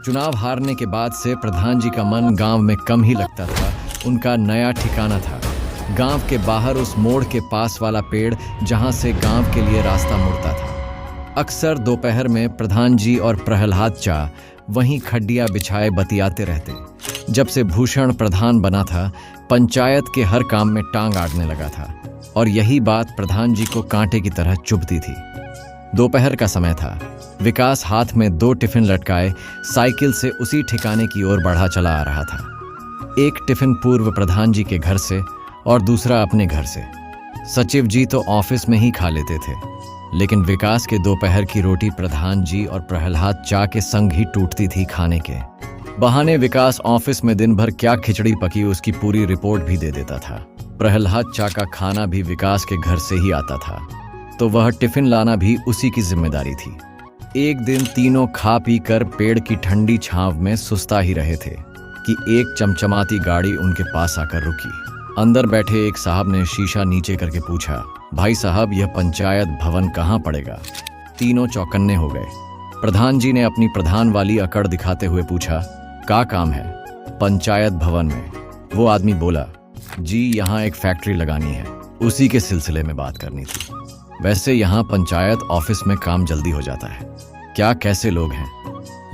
चुनाव हारने के बाद से प्रधान जी का मन गांव में कम ही लगता था। उनका नया ठिकाना था गांव के बाहर उस मोड़ के पास वाला पेड़ जहां से गांव के लिए रास्ता मुड़ता था। अक्सर दोपहर में प्रधान जी और प्रहलाद चा वहीं खड्डियां बिछाए बतियाते रहते। जब से भूषण प्रधान बना था, पंचायत के हर काम में टांग अड़ने लगा था और यही बात प्रधान जी को कांटे की तरह चुभती थी। दोपहर का समय था। विकास हाथ में 2 टिफिन लटकाए साइकिल से उसी ठिकाने की ओर बढ़ा चला आ रहा था। एक टिफिन पूर्व प्रधान जी के घर से और दूसरा अपने घर से। सचिव जी तो ऑफिस में ही खा लेते थे, लेकिन विकास के दोपहर की रोटी प्रधान जी और प्रहलाद चा के संग ही टूटती थी खाने के बहाने। विकास ऑफिस में दिन भर क्या खिचड़ी पकी उसकी पूरी रिपोर्ट भी दे देता था। प्रहलाद चा का खाना भी विकास के घर से ही आता था, तो वह टिफिन लाना भी उसी की जिम्मेदारी थी। एक दिन तीनों खा पी कर पेड़ की ठंडी छांव में सुस्ता ही रहे थे कि एक चमचमाती गाड़ी उनके पास आकर रुकी। अंदर बैठे एक साहब ने शीशा नीचे करके पूछा, भाई साहब, यह पंचायत भवन कहाँ पड़ेगा? तीनों चौकन्ने हो गए। प्रधान जी ने अपनी प्रधान वाली अकड़ दिखाते हुए पूछा, का काम है? पंचायत भवन में। वो आदमी बोला, जी यहाँ एक फैक्ट्री लगानी है, उसी के सिलसिले में बात करनी थी। वैसे यहाँ पंचायत ऑफिस में काम जल्दी हो जाता है। क्या कैसे लोग हैं?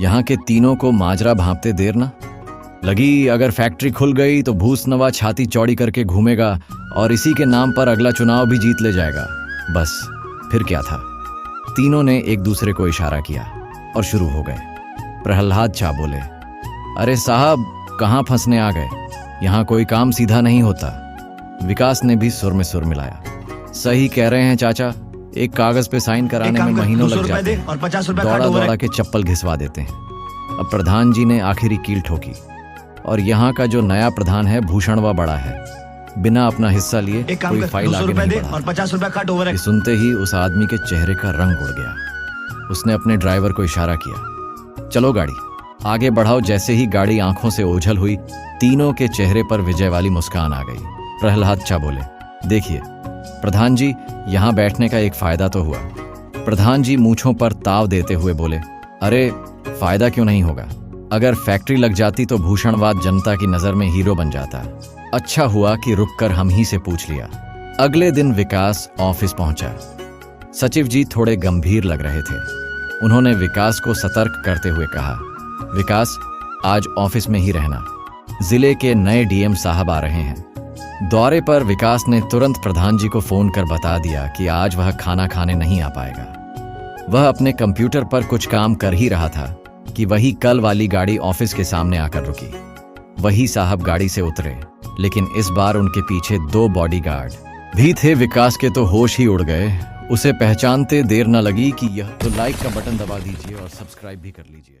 यहाँ के तीनों को माजरा भांपते देर ना लगी। अगर फैक्ट्री खुल गई तो भूसनवा छाती चौड़ी करके घूमेगा और इसी के नाम पर अगला चुनाव भी जीत ले जाएगा। बस फिर क्या था? तीनों ने एक दूसरे को इशारा किया और शुरू हो गए। प्रहलाद चा बोले, अरे साहब, कहाँ फंसने आ गए? यहाँ कोई काम सीधा नहीं होता। विकास ने भी सुर में सुर मिलाया, सही कह रहे हैं चाचा, एक कागज पे साइन कराने में महीनों लग जाते हैं और 50 रुपए दौड़ा दौड़ा के चप्पल घिसवा देते हैं। अब प्रधान जी ने आखिरी कील ठोकी और यहाँ का जो नया प्रधान है भूषणवा बड़ा है, बिना अपना हिस्सा लिए कोई फाइल आगे नहीं बढ़ा। 50 रुपए कट ओवर। सुनते ही उस आदमी के चेहरे का रंग उड़ गया। उसने अपने ड्राइवर को इशारा किया, चलो गाड़ी आगे बढ़ाओ। जैसे ही गाड़ी आंखों से ओझल हुई, तीनों के चेहरे पर विजय वाली मुस्कान आ गई। प्रहलाद चा बोले, देखिए प्रधान जी, यहाँ बैठने का एक फायदा तो हुआ। प्रधान जी मूंछों पर ताव देते हुए बोले, अरे फायदा क्यों नहीं होगा? अगर फैक्ट्री लग जाती तो भूषणवाद जनता की नजर में हीरो बन जाता। अच्छा हुआ कि रुककर हम ही से पूछ लिया। अगले दिन विकास ऑफिस पहुंचा। सचिव जी थोड़े गंभीर लग रहे थे। उन्होंने विकास को सतर्क करते हुए कहा, विकास, आज ऑफिस में ही रहना, जिले के नए डीएम साहब आ रहे हैं। दौरे पर विकास ने तुरंत प्रधान जी को फोन कर बता दिया कि आज वह खाना खाने नहीं आ पाएगा। वह अपने कंप्यूटर पर कुछ काम कर ही रहा था कि वही कल वाली गाड़ी ऑफिस के सामने आकर रुकी। वही साहब गाड़ी से उतरे, लेकिन इस बार उनके पीछे 2 बॉडीगार्ड भी थे। विकास के तो होश ही उड़ गए। उसे पहचानते देर न लगी कि यह तो लाइक का बटन दबा दीजिए और सब्सक्राइब भी कर लीजिए।